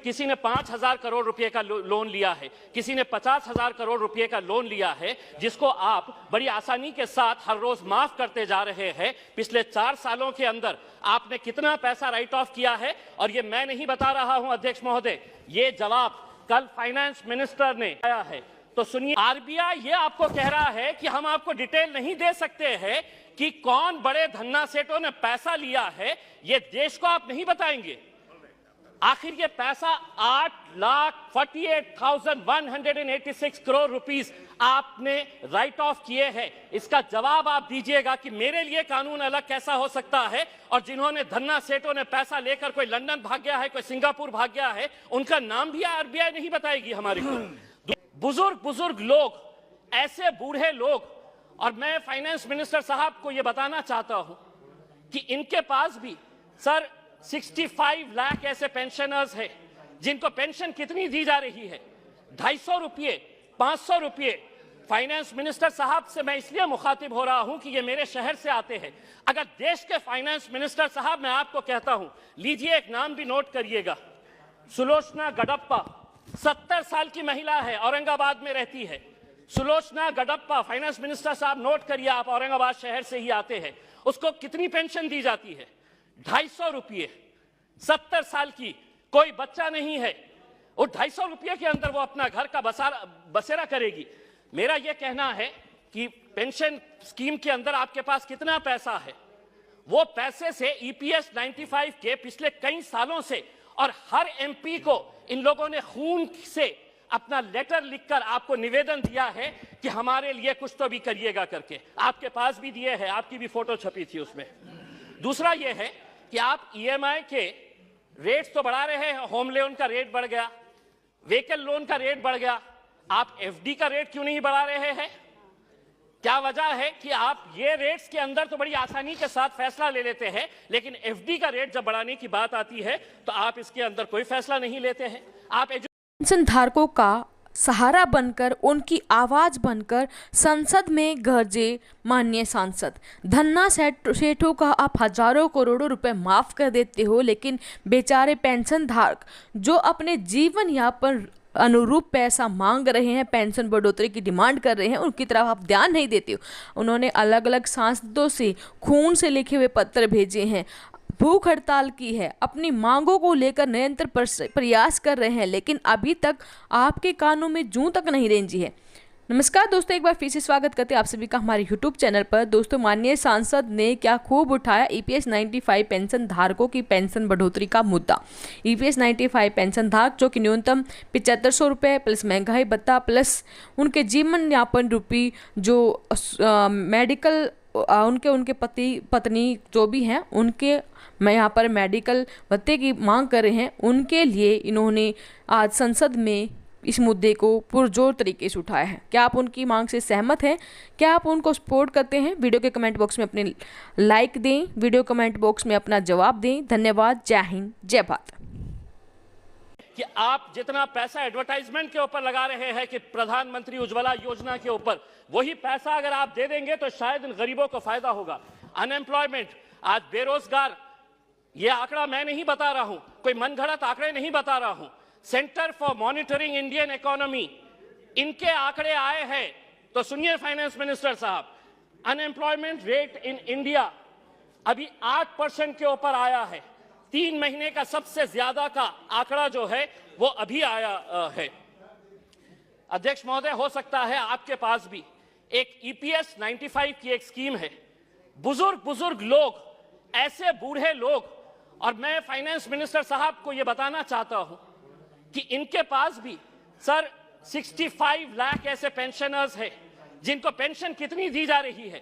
किसी ने 5,000 करोड़ रुपए का लोन लिया है, किसी ने 50,000 करोड़ रुपए का लोन लिया है, जिसको आप बड़ी आसानी के साथ हर रोज माफ करते जा रहे हैं। पिछले 4 सालों के अंदर आपने कितना पैसा राइट ऑफ किया है? और ये मैं नहीं बता रहा हूं अध्यक्ष महोदय, ये जवाब कल फाइनेंस मिनिस्टर ने आया है। तो सुनिए, आरबीआई ये आपको कह रहा है कि हम आपको डिटेल नहीं दे सकते हैं कि कौन बड़े धन्ना सेठों ने पैसा लिया है, ये देश को आप नहीं बताएंगे। आखिर ये पैसा 8,48,186 करोड़ रुपीस आपने राइट ऑफ किए हैं। इसका जवाब आप दीजिएगा कि मेरे लिए कानून अलग कैसा हो सकता है, और जिन्होंने धन्ना सेठों ने पैसा लेकर कोई लंदन भाग गया है, कोई सिंगापुर भाग गया है, उनका नाम भी आरबीआई नहीं बताएगी हमारे को। बुजुर्ग लोग, ऐसे बूढ़े लोग, और मैं फाइनेंस मिनिस्टर साहब को यह बताना चाहता हूं कि इनके पास भी सर 65 लाख ऐसे पेंशनर्स हैं जिनको पेंशन कितनी दी जा रही है, 250 रुपये, 500 रुपये। फाइनेंस मिनिस्टर साहब से मैं इसलिए मुखातिब हो रहा हूं कि ये मेरे शहर से आते हैं। अगर देश के फाइनेंस मिनिस्टर साहब, मैं आपको कहता हूं, लीजिए एक नाम भी नोट करिएगा, सुलोचना गडप्पा, 70 साल की महिला है, औरंगाबाद में रहती है। सुलोचना गडप्पा, फाइनेंस मिनिस्टर साहब नोट करिए, आप औरंगाबाद शहर से ही आते हैं। उसको कितनी पेंशन दी जाती है? 250 रुपये। 70 साल की, कोई बच्चा नहीं है, और 250 रुपये के अंदर वो अपना घर का बसेरा करेगी। मेरा यह कहना है कि पेंशन स्कीम के अंदर आपके पास कितना पैसा है, वो पैसे से ईपीएस 95 के पिछले कई सालों से, और हर एमपी को इन लोगों ने खून से अपना लेटर लिखकर आपको निवेदन दिया है कि हमारे लिए कुछ तो भी करिएगा करके। आपके पास भी दिए हैं, आपकी भी फोटो छपी थी उसमें। दूसरा यह है कि आप ईएमआई के रेट्स तो बढ़ा रहे हैं, होम लोन का रेट बढ़ गया, व्हीकल लोन का रेट बढ़ गया, आप एफडी का रेट क्यों नहीं बढ़ा रहे हैं? क्या वजह है कि आप ये रेट्स के अंदर तो बड़ी आसानी के साथ फैसला ले लेते हैं, लेकिन एफडी का रेट जब बढ़ाने की बात आती है तो आप इसके अंदर कोई फैसला नहीं लेते हैं। आप पेंशन धारकों का सहारा बनकर, उनकी आवाज बनकर संसद में गरजे माननीय सांसद। धन्ना सेठों का आप हजारों करोड़ों रुपए माफ कर देते हो, लेकिन बेचारे पेंशन धारक जो अपने जीवन यापन अनुरूप पैसा मांग रहे हैं, पेंशन बढ़ोतरी की डिमांड कर रहे हैं, उनकी तरफ आप ध्यान नहीं देते हो। उन्होंने अलग अलग सांसदों से खून से लिखे हुए पत्र भेजे हैं, भूख हड़ताल की है, अपनी मांगों को लेकर निरंतर प्रयास कर रहे हैं, लेकिन अभी तक आपके कानों में जूं तक नहीं रेंजी है। नमस्कार दोस्तों, एक बार फिर से स्वागत करते हैं आप सभी का हमारे यूट्यूब चैनल पर। दोस्तों, माननीय सांसद ने क्या खूब उठाया ईपीएस 95 पेंशन धारकों की पेंशन बढ़ोतरी का मुद्दा। ईपीएस 95 पेंशन धारक जो कि न्यूनतम 7500 रुपये प्लस महंगाई भत्ता प्लस उनके जीवन यापन रूपी जो मेडिकल उनके पति पत्नी जो भी हैं, उनके मैं यहाँ पर मेडिकल भत्ते की मांग कर रहे हैं, उनके लिए इन्होंने आज संसद में इस मुद्दे को पुरजोर तरीके से उठाया है। क्या आप उनकी मांग से सहमत हैं? क्या आप उनको सपोर्ट करते हैं? वीडियो के कमेंट बॉक्स में अपने लाइक दें, वीडियो कमेंट बॉक्स में अपना जवाब दें। धन्यवाद। जय हिंद, जय भारत। कि आप जितना पैसा एडवर्टाइजमेंट के ऊपर लगा रहे हैं कि प्रधानमंत्री उज्ज्वला योजना के ऊपर, वही पैसा अगर आप दे देंगे तो शायद इन गरीबों को फायदा होगा। अनएम्प्लॉयमेंट, आज बेरोजगार, ये आंकड़ा मैं नहीं बता रहा हूं, कोई मनगढ़ंत आंकड़े नहीं बता रहा हूं। Centre for monitoring Indian economy, इनके आंकड़े आए हैं। तो सुनिए फाइनेंस मिनिस्टर साहब, अनएम्प्लॉयमेंट रेट इन इंडिया अभी 8% के ऊपर आया है। 3 महीने का सबसे ज्यादा का आंकड़ा जो है वो अभी आया है। अध्यक्ष महोदय, हो सकता है आपके पास भी एक ईपीएस 95 की एक स्कीम है। बुजुर्ग लोग, ऐसे बूढ़े लोग, और मैं फाइनेंस मिनिस्टर साहब को यह बताना चाहता हूं कि इनके पास भी सर 65 लाख ऐसे पेंशनर्स हैं जिनको पेंशन कितनी दी जा रही है,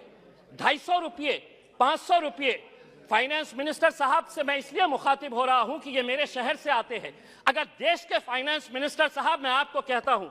250 रुपये, 500 रुपये। फाइनेंस मिनिस्टर साहब से मैं इसलिए मुखातिब हो रहा हूं कि ये मेरे शहर से आते हैं। अगर देश के फाइनेंस मिनिस्टर साहब, मैं आपको कहता हूं,